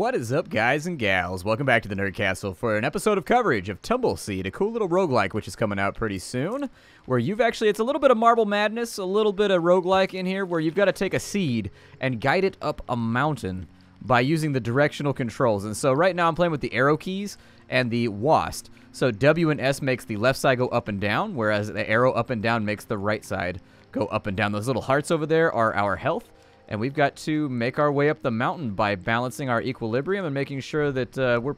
What is up, guys and gals? Welcome back to the Nerd Castle for an episode of coverage of Tumbleseed, a cool little roguelike which is coming out pretty soon, where you've actually, it's a little bit of Marble Madness, a little bit of roguelike in here, where you've got to take a seed and guide it up a mountain by using the directional controls. And so right now I'm playing with the arrow keys and the WASD. So W and S makes the left side go up and down, whereas the arrow up and down makes the right side go up and down. Those little hearts over there are our health. And we've got to make our way up the mountain by balancing our equilibrium and making sure that we're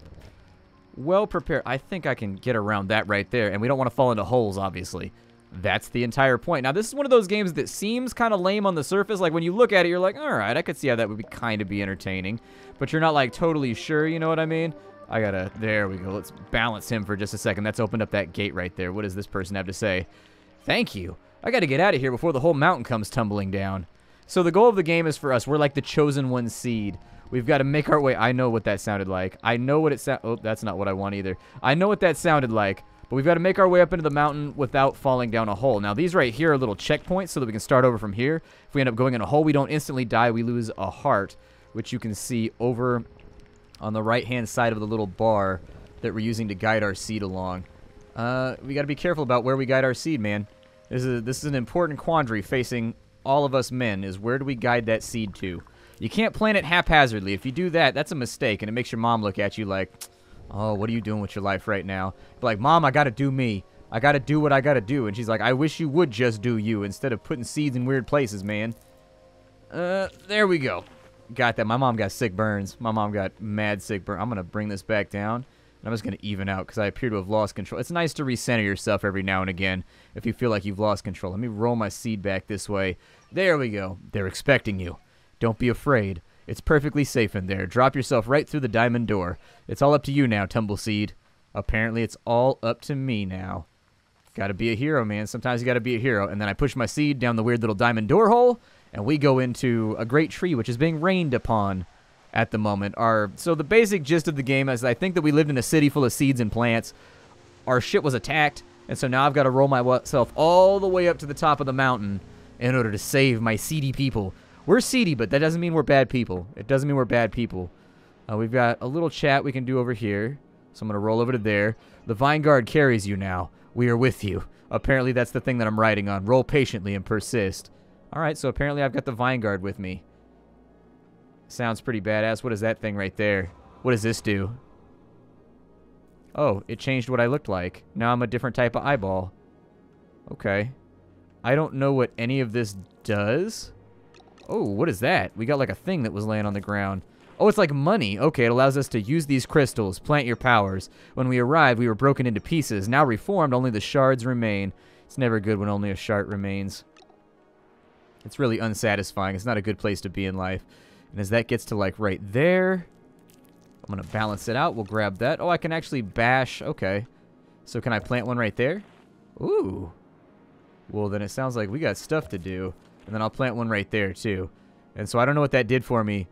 well prepared. I think I can get around that right there. And we don't want to fall into holes, obviously. That's the entire point. Now, this is one of those games that seems kind of lame on the surface. Like, when you look at it, you're like, all right, I could see how that would be kind of be entertaining. But you're not, like, totally sure, you know what I mean? I gotta, there we go. Let's balance him for just a second. That's opened up that gate right there. What does this person have to say? Thank you. I gotta get out of here before the whole mountain comes tumbling down. So the goal of the game is for us, we're like the chosen one seed. We've got to make our way. I know what that sounded like. I know what it sounded. Oh, that's not what I want either. I know what that sounded like. But we've got to make our way up into the mountain without falling down a hole. Now, these right here are little checkpoints so that we can start over from here. If we end up going in a hole, we don't instantly die. We lose a heart, which you can see over on the right-hand side of the little bar that we're using to guide our seed along. We got to be careful about where we guide our seed, man. This is an important quandary facing all of us men, is where do we guide that seed to? You can't plant it haphazardly. If you do that, that's a mistake, and it makes your mom look at you like, oh, what are you doing with your life right now? But like, Mom, I gotta do me. I gotta do what I gotta do. And she's like, I wish you would just do you instead of putting seeds in weird places, man. There we go. Got that. My mom got sick burns. My mom got mad sick burns. I'm gonna bring this back down. And I'm just going to even out because I appear to have lost control. It's nice to recenter yourself every now and again if you feel like you've lost control. Let me roll my seed back this way. There we go. They're expecting you. Don't be afraid. It's perfectly safe in there. Drop yourself right through the diamond door. It's all up to you now, Tumbleseed. Apparently, it's all up to me now. Gotta be a hero, man. Sometimes you gotta be a hero. And then I push my seed down the weird little diamond door hole, and we go into a great tree, which is being rained upon at the moment. So the basic gist of the game is I think that we lived in a city full of seeds and plants. Our shit was attacked, and so now I've got to roll myself all the way up to the top of the mountain in order to save my seedy people. We're seedy, but that doesn't mean we're bad people. It doesn't mean we're bad people. We've got a little chat we can do over here, so I'm going to roll over to there. The Vine Guard carries you now. We are with you. Apparently that's the thing that I'm riding on. Roll patiently and persist. Alright, so apparently I've got the Vine Guard with me. Sounds pretty badass. What is that thing right there? What does this do? Oh, it changed what I looked like. Now I'm a different type of eyeball. Okay. I don't know what any of this does. Oh, what is that? We got like a thing that was laying on the ground. Oh, it's like money. Okay, it allows us to use these crystals. Plant your powers. When we arrived, we were broken into pieces. Now reformed, only the shards remain. It's never good when only a shard remains. It's really unsatisfying. It's not a good place to be in life. And as that gets to, like, right there, I'm going to balance it out. We'll grab that. Oh, I can actually bash. Okay. So can I plant one right there? Ooh. Well, then it sounds like we got stuff to do. And then I'll plant one right there, too. And so I don't know what that did for me,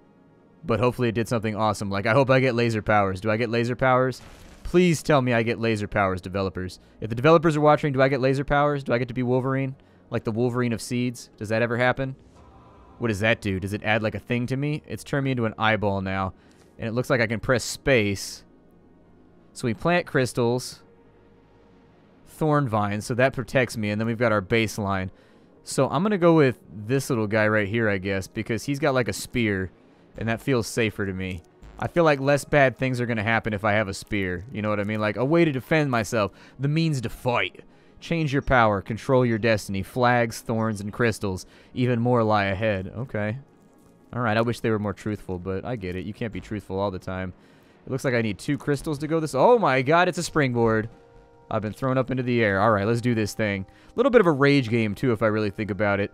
but hopefully it did something awesome. Like, I hope I get laser powers. Do I get laser powers? Please tell me I get laser powers, developers. If the developers are watching, do I get laser powers? Do I get to be Wolverine? Like the Wolverine of seeds? Does that ever happen? What does that do? Does it add like a thing to me? It's turned me into an eyeball now. And it looks like I can press space. So we plant crystals. Thorn vines. So that protects me. And then we've got our baseline. So I'm going to go with this little guy right here, I guess. Because he's got like a spear. And that feels safer to me. I feel like less bad things are going to happen if I have a spear. You know what I mean? Like a way to defend myself. The means to fight. Change your power. Control your destiny. Flags, thorns, and crystals. Even more lie ahead. Okay. Alright, I wish they were more truthful, but I get it. You can't be truthful all the time. It looks like I need 2 crystals to go this... Oh my god, it's a springboard. I've been thrown up into the air. Alright, let's do this thing. A little bit of a rage game, too, if I really think about it.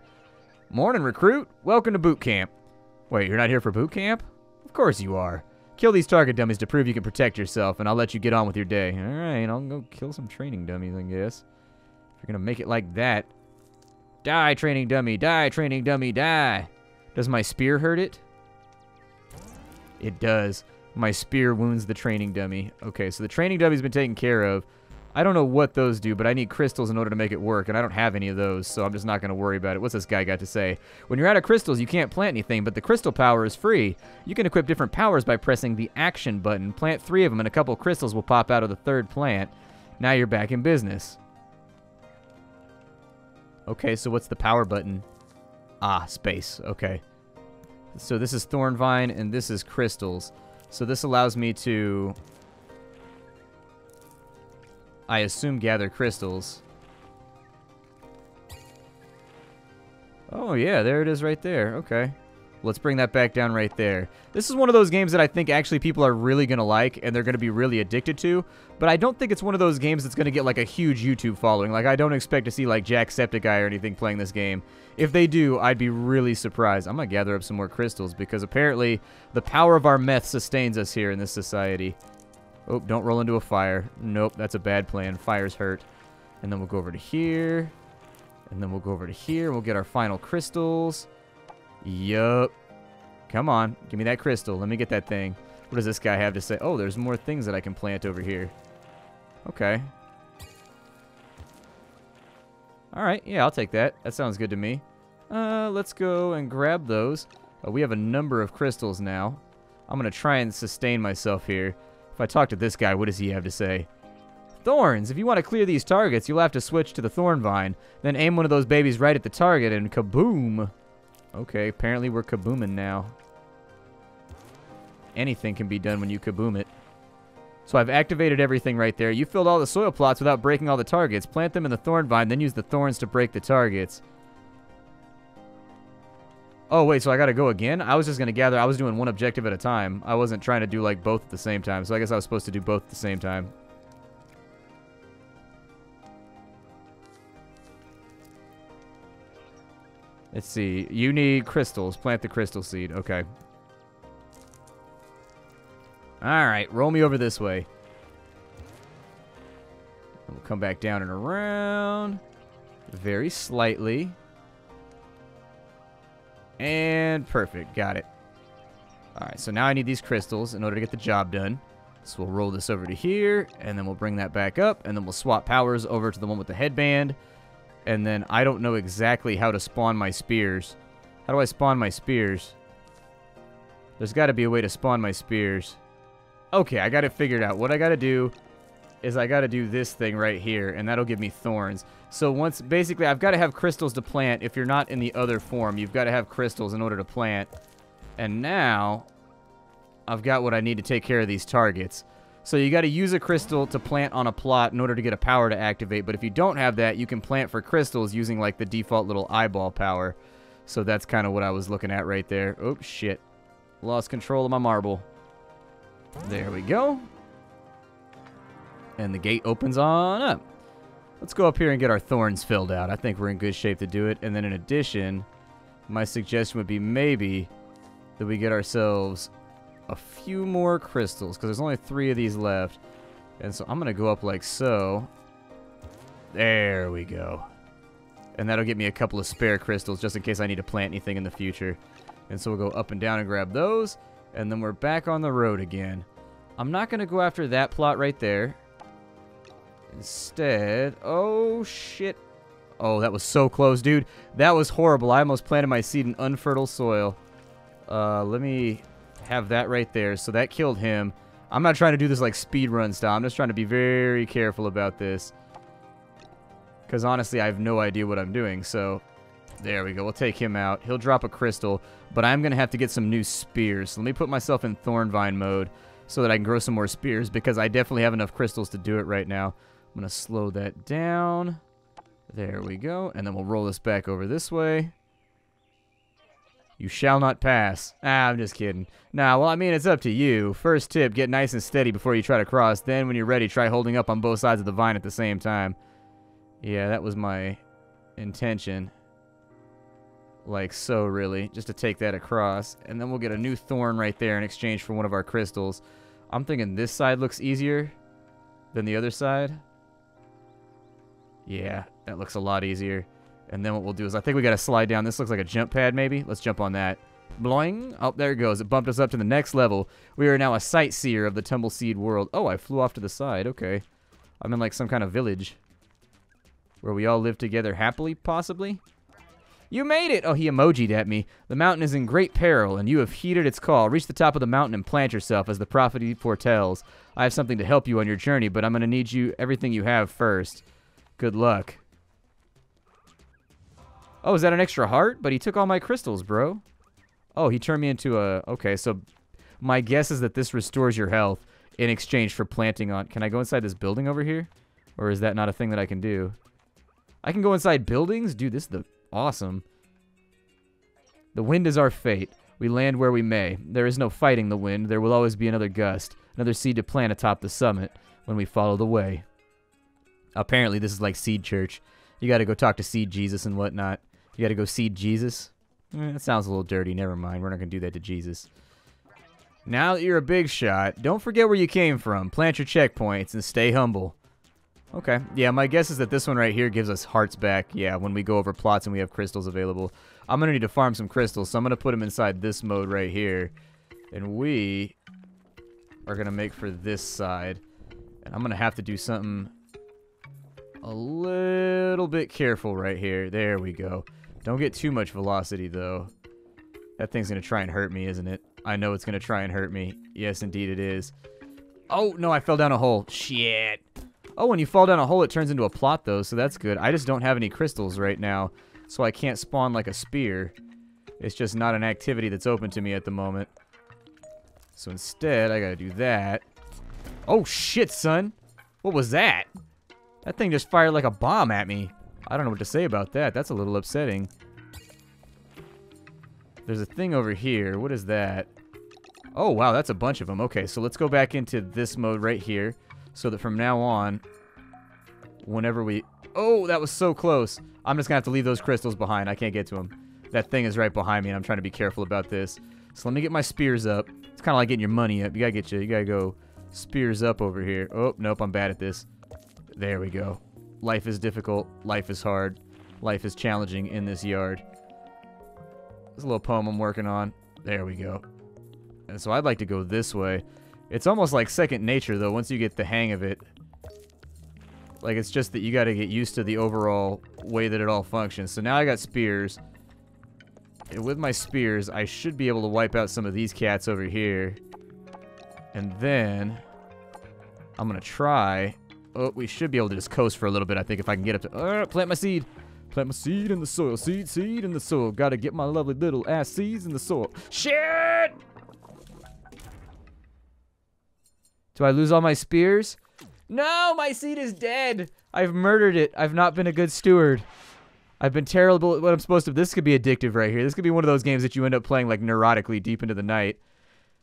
Morning, recruit. Welcome to boot camp. Wait, you're not here for boot camp? Of course you are. Kill these target dummies to prove you can protect yourself, and I'll let you get on with your day. Alright, I'll go kill some training dummies, I guess. If you're gonna make it like that. Die, training dummy. Die, training dummy. Die. Does my spear hurt it? It does. My spear wounds the training dummy. Okay, so the training dummy's been taken care of. I don't know what those do, but I need crystals in order to make it work, and I don't have any of those, so I'm just not going to worry about it. What's this guy got to say? When you're out of crystals, you can't plant anything, but the crystal power is free. You can equip different powers by pressing the action button. Plant 3 of them, and a couple crystals will pop out of the 3rd plant. Now you're back in business. Okay, so what's the power button? Ah, space. Okay. So this is Thornvine, and this is crystals. So this allows me to, I assume, gather crystals. Oh, yeah, there it is right there. Okay. Let's bring that back down right there. This is one of those games that I think actually people are really going to like and they're going to be really addicted to, but I don't think it's one of those games that's going to get like a huge YouTube following. Like, I don't expect to see like Jacksepticeye or anything playing this game. If they do, I'd be really surprised. I'm going to gather up some more crystals because apparently the power of our meth sustains us here in this society. Oh, don't roll into a fire. Nope, that's a bad plan. Fires hurt. And then we'll go over to here. And then we'll go over to here. We'll get our final crystals. Yup. Come on. Give me that crystal. Let me get that thing. What does this guy have to say? Oh, there's more things that I can plant over here. Okay. Alright. Yeah, I'll take that. That sounds good to me. Let's go and grab those. We have a number of crystals now. I'm going to try and sustain myself here. If I talk to this guy, what does he have to say? Thorns! If you want to clear these targets, you'll have to switch to the Thornvine. Then aim one of those babies right at the target and kaboom! Okay, apparently we're kabooming now. Anything can be done when you kaboom it. So I've activated everything right there. You filled all the soil plots without breaking all the targets. Plant them in the Thornvine, then use the thorns to break the targets. Oh, wait, so I gotta go again? I was just gonna gather. I was doing one objective at a time. I wasn't trying to do, like, both at the same time. So I guess I was supposed to do both at the same time. Let's see. You need crystals. Plant the crystal seed. Okay. Alright, roll me over this way. We'll come back down and around. Very slightly. And perfect. Got it. Alright, so now I need these crystals in order to get the job done. So we'll roll this over to here, and then we'll bring that back up, and then we'll swap powers over to the one with the headband. And then I don't know exactly how to spawn my spears. How do I spawn my spears? There's got to be a way to spawn my spears. Okay, I got it figured out. What I got to do is I got to do this thing right here, and that'll give me thorns. So once, basically, I've got to have crystals to plant. If you're not in the other form, you've got to have crystals in order to plant. And now, I've got what I need to take care of these targets. So you got to use a crystal to plant on a plot in order to get a power to activate. But if you don't have that, you can plant for crystals using like the default little eyeball power. So that's kind of what I was looking at right there. Oh, shit. Lost control of my marble. There we go. And the gate opens on up. Let's go up here and get our thorns filled out. I think we're in good shape to do it. And then in addition, my suggestion would be maybe that we get ourselves a few more crystals, because there's only 3 of these left. And so I'm going to go up like so. There we go. And that'll get me a couple of spare crystals just in case I need to plant anything in the future. And so we'll go up and down and grab those. And then we're back on the road again. I'm not going to go after that plot right there. Instead, oh shit. Oh, that was so close, dude. That was horrible. I almost planted my seed in unfertile soil. Let me have that right there. So that killed him. I'm not trying to do this like speedrun style. I'm just trying to be very careful about this. Because honestly, I have no idea what I'm doing. So there we go. We'll take him out. He'll drop a crystal. But I'm going to have to get some new spears. So let me put myself in Thornvine mode so that I can grow some more spears. Because I definitely have enough crystals to do it right now. I'm going to slow that down. There we go. And then we'll roll this back over this way. You shall not pass. Ah, I'm just kidding. Nah, well, I mean, it's up to you. First tip, get nice and steady before you try to cross. Then, when you're ready, try holding up on both sides of the vine at the same time. Yeah, that was my intention. Like so, really. Just to take that across. And then we'll get a new thorn right there in exchange for one of our crystals. I'm thinking this side looks easier than the other side. Yeah, that looks a lot easier. And then what we'll do is I think we got to slide down. This looks like a jump pad, maybe. Let's jump on that. Bloing. Oh, there it goes. It bumped us up to the next level. We are now a sightseer of the Tumbleseed world. Oh, I flew off to the side. Okay. I'm in like some kind of village where we all live together happily, possibly. You made it! Oh, he emoji'd at me. The mountain is in great peril, and you have heeded its call. Reach the top of the mountain and plant yourself, as the prophecy foretells. I have something to help you on your journey, but I'm going to need everything you have first. Good luck. Oh, is that an extra heart? But he took all my crystals, bro. Oh, he turned me into a... Okay, so my guess is that this restores your health in exchange for planting on... Can I go inside this building over here? Or is that not a thing that I can do? I can go inside buildings? Dude, this is awesome. The wind is our fate. We land where we may. There is no fighting the wind. There will always be another gust. Another seed to plant atop the summit when we follow the way. Apparently, this is like Seed Church. You got to go talk to Seed Jesus and whatnot. You got to go seed Jesus. That sounds a little dirty. Never mind. We're not going to do that to Jesus. Now that you're a big shot, don't forget where you came from. Plant your checkpoints and stay humble. Okay. Yeah, my guess is that this one right here gives us hearts back. Yeah, when we go over plots and we have crystals available. I'm going to need to farm some crystals, so I'm going to put them inside this mode right here. And we are going to make for this side. And I'm going to have to do something a little bit careful right here. There we go. Don't get too much velocity, though. That thing's going to try and hurt me, isn't it? I know it's going to try and hurt me. Yes, indeed it is. Oh, no, I fell down a hole. Shit. Oh, when you fall down a hole, it turns into a plot, though, so that's good. I just don't have any crystals right now, so I can't spawn like a spear. It's just not an activity that's open to me at the moment. So instead, I got to do that. Oh, shit, son. What was that? That thing just fired like a bomb at me. I don't know what to say about that. That's a little upsetting. There's a thing over here. What is that? Oh, wow, that's a bunch of them. Okay, so let's go back into this mode right here so that from now on, whenever we... Oh, that was so close. I'm just going to have to leave those crystals behind. I can't get to them. That thing is right behind me, and I'm trying to be careful about this. So let me get my spears up. It's kind of like getting your money up. You got to go spears up over here. Oh, nope, I'm bad at this. There we go. Life is difficult. Life is hard. Life is challenging in this yard. There's a little poem I'm working on. There we go. And so I'd like to go this way. It's almost like second nature, though, once you get the hang of it. Like, it's just that you got to get used to the overall way that it all functions. So now I got spears. And with my spears, I should be able to wipe out some of these cats over here. And then I'm going to try... Oh, we should be able to just coast for a little bit, I think, if I can get up to... plant my seed. Plant my seed in the soil. Seed in the soil. Gotta get my lovely little ass seeds in the soil. Shit! Do I lose all my spears? No, my seed is dead. I've murdered it. I've not been a good steward. I've been terrible at what I'm supposed to... This could be addictive right here. This could be one of those games that you end up playing, like, neurotically deep into the night.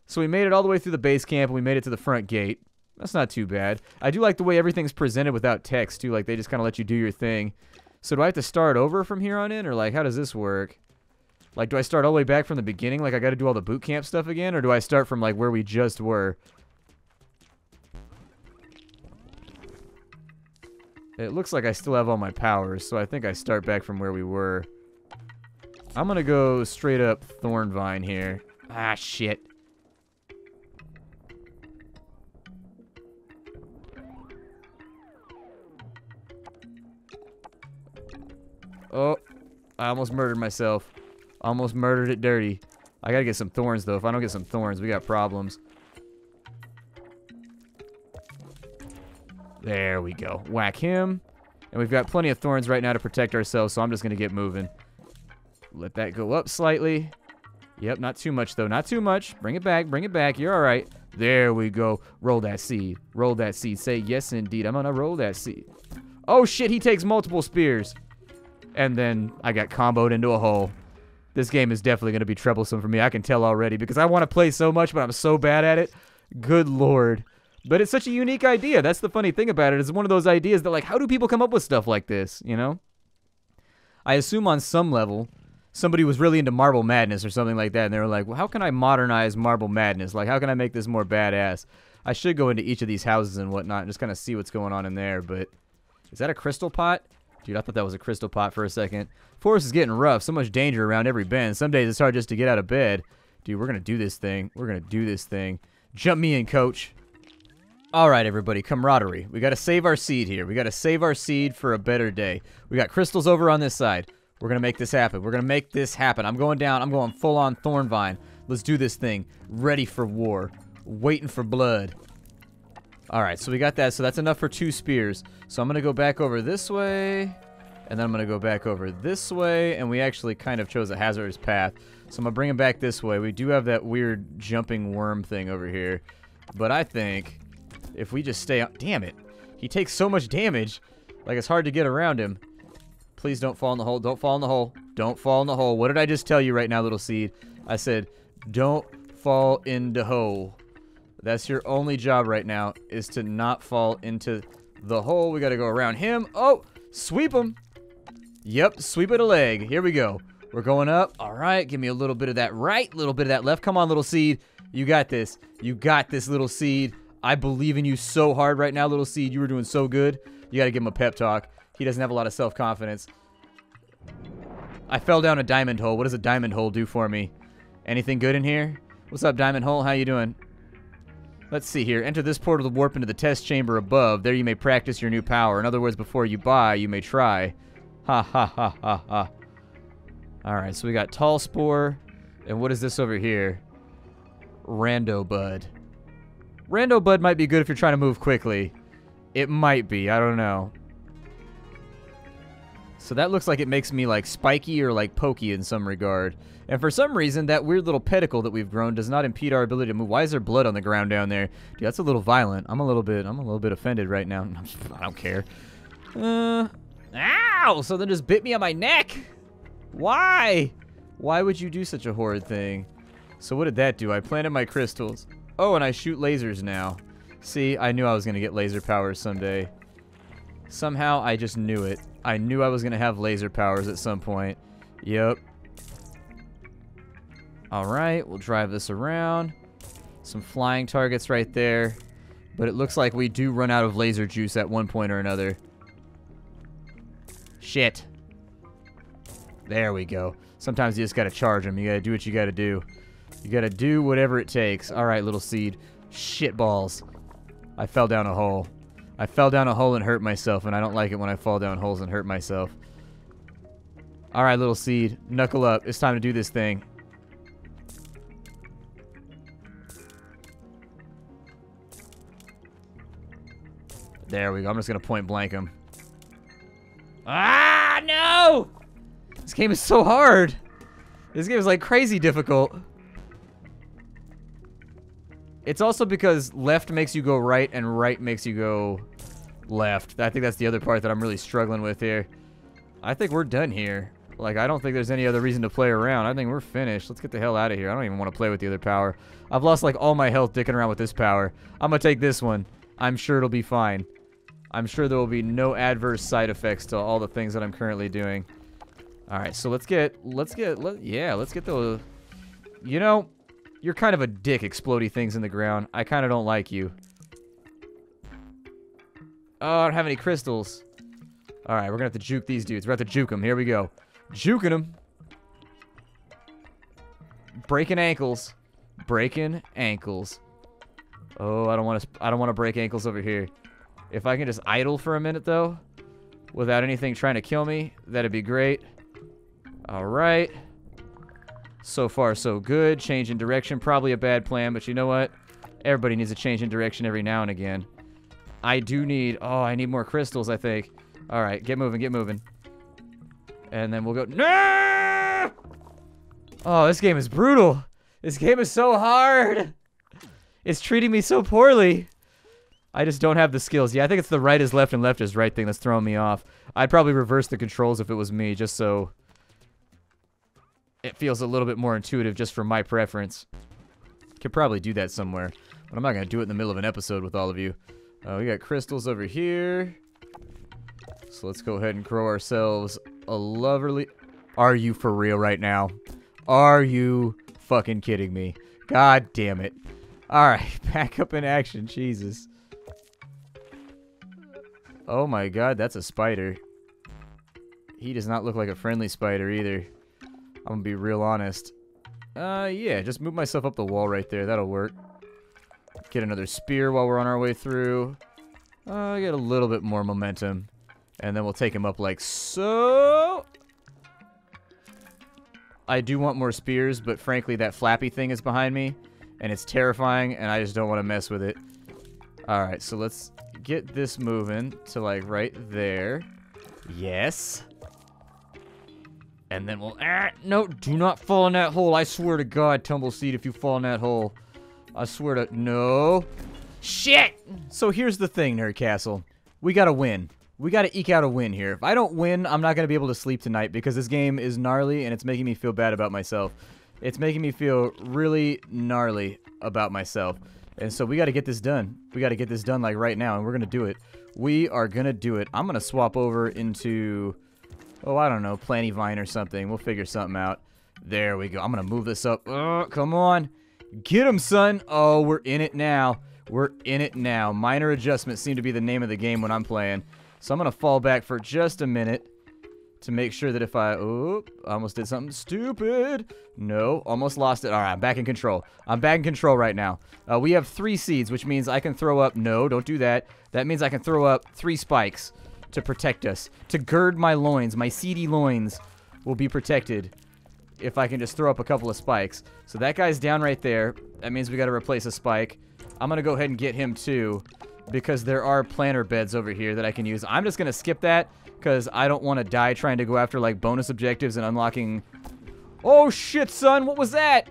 So we made it all the way through the base camp, and we made it to the front gate. That's not too bad. I do like the way everything's presented without text, too. Like, they just kind of let you do your thing. So do I have to start over from here on in? Or, like, how does this work? Like, do I start all the way back from the beginning? Like, I got to do all the boot camp stuff again? Or do I start from, like, where we just were? It looks like I still have all my powers, so I think I start back from where we were. I'm going to go straight up Thornvine here. Ah, shit. Oh, I almost murdered myself. Almost murdered it dirty. I gotta get some thorns, though. If I don't get some thorns, we got problems. There we go. Whack him. And we've got plenty of thorns right now to protect ourselves, so I'm just gonna get moving. Let that go up slightly. Yep, not too much, though. Not too much. Bring it back. Bring it back. You're all right. There we go. Roll that seed. Roll that seed. Say, yes, indeed. I'm gonna roll that seed. Oh, shit. He takes multiple spears. And then I got comboed into a hole. This game is definitely going to be troublesome for me. I can tell already because I want to play so much, but I'm so bad at it. Good Lord. But it's such a unique idea. That's the funny thing about it. It's one of those ideas that, like, how do people come up with stuff like this, you know? I assume on some level, somebody was really into Marble Madness or something like that, and they were like, well, how can I modernize Marble Madness? Like, how can I make this more badass? I should go into each of these houses and whatnot and just kind of see what's going on in there, but... Is that a crystal pot? Dude, I thought that was a crystal pot for a second. Forest is getting rough. So much danger around every bend. Some days it's hard just to get out of bed. Dude, we're going to do this thing. We're going to do this thing. Jump me in, coach. All right, everybody, camaraderie. We got to save our seed here. We got to save our seed for a better day. We got crystals over on this side. We're going to make this happen. We're going to make this happen. I'm going down. I'm going full-on Thornvine. Let's do this thing. Ready for war. Waiting for blood. All right, so we got that. So that's enough for 2 spears. So I'm going to go back over this way. And then I'm going to go back over this way. And we actually kind of chose a hazardous path. So I'm going to bring him back this way. We do have that weird jumping worm thing over here. But I think if we just stay on... Damn it. He takes so much damage. Like, it's hard to get around him. Please don't fall in the hole. Don't fall in the hole. Don't fall in the hole. What did I just tell you right now, little seed? I said, don't fall in the hole. That's your only job right now, is to not fall into the hole. We got to go around him. Oh, sweep him. Yep, sweep it a leg. Here we go. We're going up. All right, give me a little bit of that right, little bit of that left. Come on, little seed. You got this. You got this, little seed. I believe in you so hard right now, little seed. You were doing so good. You got to give him a pep talk. He doesn't have a lot of self-confidence. I fell down a diamond hole. What does a diamond hole do for me? Anything good in here? What's up, diamond hole? How you doing? Let's see here. Enter this portal to warp into the test chamber above. There you may practice your new power. In other words, before you buy, you may try. Ha ha ha ha ha. Alright, so we got Tall Spore. And what is this over here? Rando Bud. Rando Bud might be good if you're trying to move quickly. It might be. I don't know. So that looks like it makes me like spiky or like pokey in some regard. And for some reason, that weird little pedicle that we've grown does not impede our ability to move. Why is there blood on the ground down there? Dude, that's a little violent. I'm a little bit offended right now. I don't care. Ow! Something just bit me on my neck. Why? Why would you do such a horrid thing? So what did that do? I planted my crystals. Oh, and I shoot lasers now. See, I knew I was going to get laser powers someday. Somehow, I just knew it. I knew I was going to have laser powers at some point. Yep. Alright, we'll drive this around. Some flying targets right there. But it looks like we do run out of laser juice at one point or another. Shit. There we go. Sometimes you just gotta charge them. You gotta do what you gotta do. You gotta do whatever it takes. Alright, little seed. Shit balls. I fell down a hole. I fell down a hole and hurt myself, and I don't like it when I fall down holes and hurt myself. Alright, little seed. Knuckle up. It's time to do this thing. There we go. I'm just going to point blank him. Ah, no! This game is so hard. This game is like crazy difficult. It's also because left makes you go right and right makes you go left. I think that's the other part that I'm really struggling with here. I think we're done here. Like, I don't think there's any other reason to play around. I think we're finished. Let's get the hell out of here. I don't even want to play with the other power. I've lost like all my health dicking around with this power. I'm going to take this one. I'm sure it'll be fine. I'm sure there will be no adverse side effects to all the things that I'm currently doing. Alright, so let's get the... You know, you're kind of a dick, explodey things in the ground. I kind of don't like you. Oh, I don't have any crystals. Alright, we're going to have to juke these dudes. We're going to have to juke them. Here we go. Juking them. Breaking ankles. Breaking ankles. Oh, I don't want to break ankles over here. If I can just idle for a minute, though, without anything trying to kill me, that'd be great. Alright. So far, so good. Change in direction. Probably a bad plan, but you know what? Everybody needs a change in direction every now and again. I do need... Oh, I need more crystals, I think. Alright, get moving, get moving. And then we'll go... No! Oh, this game is brutal. This game is so hard. It's treating me so poorly. I just don't have the skills. Yeah, I think it's the right is left and left is right thing that's throwing me off. I'd probably reverse the controls if it was me, just so it feels a little bit more intuitive just for my preference. Could probably do that somewhere, but I'm not going to do it in the middle of an episode with all of you. We got crystals over here. So let's go ahead and grow ourselves a lovely... Are you for real right now? Are you fucking kidding me? God damn it. Alright, back up in action. Jesus. Oh my god, that's a spider. He does not look like a friendly spider either. I'm gonna be real honest. Yeah, just move myself up the wall right there. That'll work. Get another spear while we're on our way through. Get a little bit more momentum. And then we'll take him up like so. I do want more spears, but frankly, that flappy thing is behind me. And it's terrifying, and I just don't want to mess with it. Alright, so let's get this moving to like right there. Yes. And then we'll... no, do not fall in that hole. I swear to God, Tumbleseed, if you fall in that hole. I swear to... No. Shit! So here's the thing, Nerd Castle. We gotta win. We gotta eke out a win here. If I don't win, I'm not gonna be able to sleep tonight because this game is gnarly and it's making me feel bad about myself. It's making me feel really gnarly about myself. And so we gotta get this done. We gotta get this done like right now, and we're gonna do it. We are gonna do it. I'm gonna swap over into... oh, I don't know, Planty Vine or something. We'll figure something out. There we go. I'm gonna move this up. Oh, come on. Get him, son. Oh, we're in it now. We're in it now. Minor adjustments seem to be the name of the game when I'm playing. So I'm gonna fall back for just a minute to make sure that if I... oh, almost did something stupid. No, almost lost it. All right, I'm back in control. I'm back in control right now. We have 3 seeds, which means I can throw up... no, don't do that. That means I can throw up 3 spikes to protect us. To gird my loins. My seedy loins will be protected if I can just throw up a couple of spikes. So that guy's down right there. That means we got to replace a spike. I'm going to go ahead and get him too because there are planter beds over here that I can use. I'm just going to skip that because I don't want to die trying to go after like bonus objectives and unlocking... oh shit, son, what was that?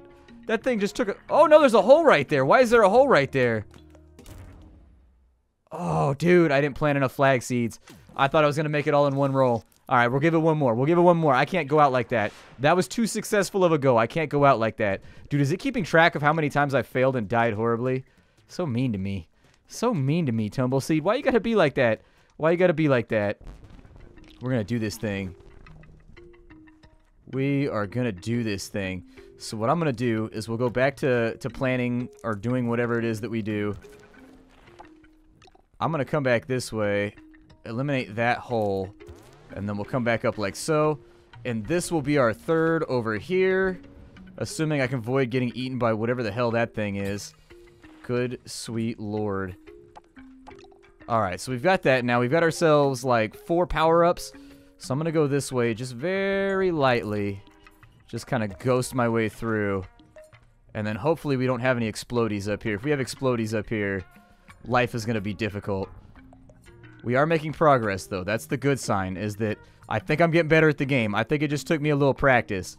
That thing just took a... oh no, there's a hole right there. Why is there a hole right there? Oh, dude, I didn't plant enough flag seeds. I thought I was going to make it all in one roll. All right, we'll give it one more. We'll give it one more. I can't go out like that. That was too successful of a go. I can't go out like that. Dude, is it keeping track of how many times I failed and died horribly? So mean to me. So mean to me, Tumbleseed. Why you got to be like that? Why you got to be like that? We're going to do this thing. We are going to do this thing. So what I'm going to do is we'll go back to planning or doing whatever it is that we do. I'm going to come back this way, eliminate that hole, and then we'll come back up like so. And this will be our third over here, assuming I can avoid getting eaten by whatever the hell that thing is. Good sweet lord. Alright, so we've got that now. We've got ourselves like 4 power-ups. So I'm going to go this way just very lightly. Just kind of ghost my way through. And then hopefully we don't have any explodies up here. If we have explodies up here, life is going to be difficult. We are making progress, though. That's the good sign, is that I think I'm getting better at the game. I think it just took me a little practice.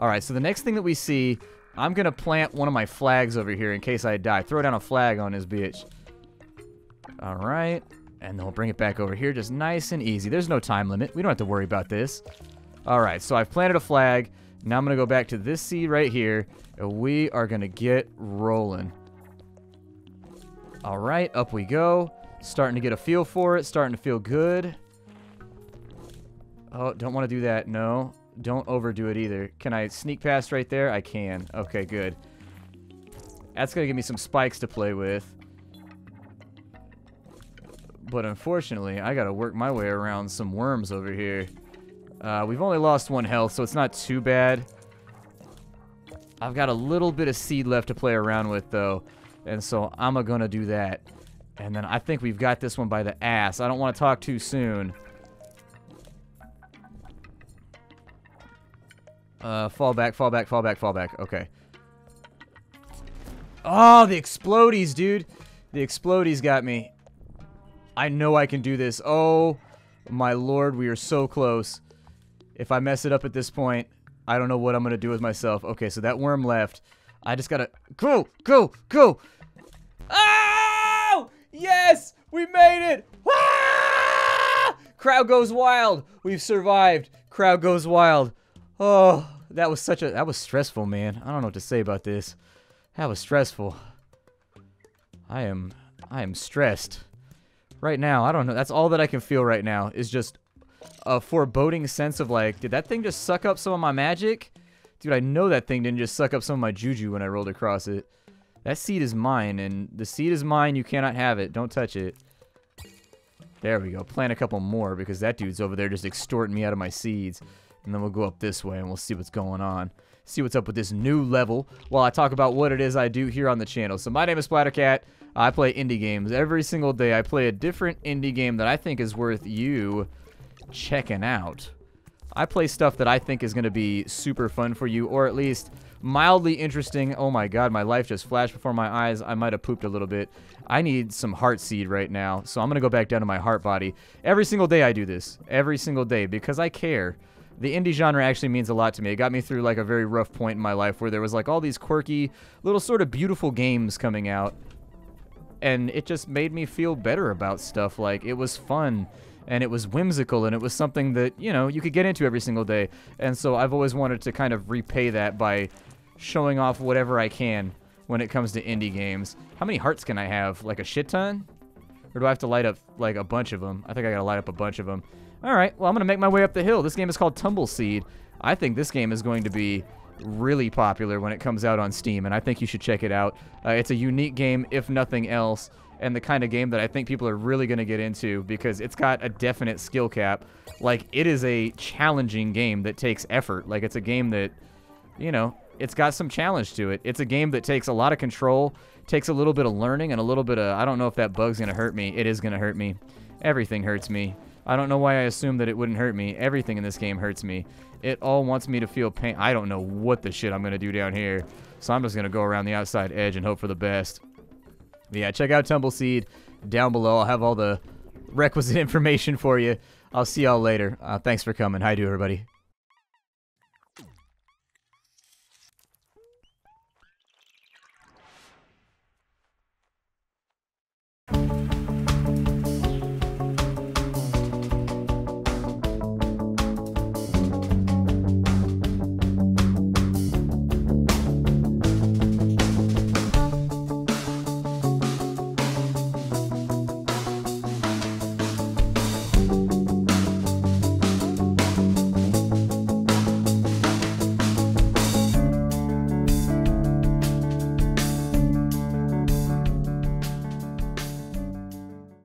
Alright, so the next thing that we see, I'm going to plant one of my flags over here in case I die. Throw down a flag on this bitch. Alright. And then we'll bring it back over here just nice and easy. There's no time limit. We don't have to worry about this. Alright, so I've planted a flag. Now I'm going to go back to this seed right here. And we are going to get rolling. Alright, up we go. Starting to get a feel for it. Starting to feel good. Oh, don't want to do that. No. Don't overdo it either. Can I sneak past right there? I can. Okay, good. That's going to give me some spikes to play with. But unfortunately, I got to work my way around some worms over here. We've only lost 1 health, so it's not too bad. I've got a little bit of seed left to play around with, though. And so I'm going to do that. And then I think we've got this one by the ass. I don't want to talk too soon. Fall back, fall back, fall back, fall back. Okay. Oh, the explodies, dude. The explodies got me. I know I can do this. Oh, my lord, we are so close. If I mess it up at this point, I don't know what I'm going to do with myself. Okay, so that worm left. I just got to... go, go, go. Oh! Yes! We made it! Ah! Crowd goes wild. We've survived. Crowd goes wild. Oh, that was such a... that was stressful, man. I don't know what to say about this. That was stressful. I am stressed. Right now, I don't know. That's all that I can feel right now is just a foreboding sense of like, did that thing just suck up some of my magic? Dude, I know that thing didn't just suck up some of my juju when I rolled across it. That seed is mine, and the seed is mine. You cannot have it. Don't touch it. There we go. Plant a couple more because that dude's over there just extorting me out of my seeds. And then we'll go up this way and we'll see what's going on. see what's up with this new level while I talk about what it is I do here on the channel. So my name is Splattercat. I play indie games. Every single day I play a different indie game that I think is worth you checking out. I play stuff that I think is going to be super fun for you, or at least mildly interesting. Oh my god, my life just flashed before my eyes. I might have pooped a little bit. I need some heart seed right now, so I'm going to go back down to my heart body. Every single day I do this. Every single day, because I care. The indie genre actually means a lot to me. It got me through like a very rough point in my life where there was like all these quirky, little sort of beautiful games coming out. And it just made me feel better about stuff. Like, it was fun, and it was whimsical, and it was something that, you know, you could get into every single day. And so I've always wanted to kind of repay that by showing off whatever I can when it comes to indie games. How many hearts can I have? Like a shit ton? Or do I have to light up, like, a bunch of them? I think I gotta light up a bunch of them. Alright, well, I'm gonna make my way up the hill. This game is called Tumbleseed. I think this game is going to be really popular when it comes out on Steam, and I think you should check it out. It's a unique game, if nothing else, and the kind of game that I think people are really going to get into because it's got a definite skill cap. Like, it is a challenging game that takes effort. Like, it's a game that, you know, it's got some challenge to it. It's a game that takes a lot of control, takes a little bit of learning, and a little bit of, I don't know if that bug's going to hurt me. It is going to hurt me. Everything hurts me. I don't know why I assumed that it wouldn't hurt me. Everything in this game hurts me. It all wants me to feel pain. I don't know what the shit I'm going to do down here. So I'm just going to go around the outside edge and hope for the best. But yeah, check out Tumbleseed down below. I'll have all the requisite information for you. I'll see y'all later. Thanks for coming. Hi to everybody.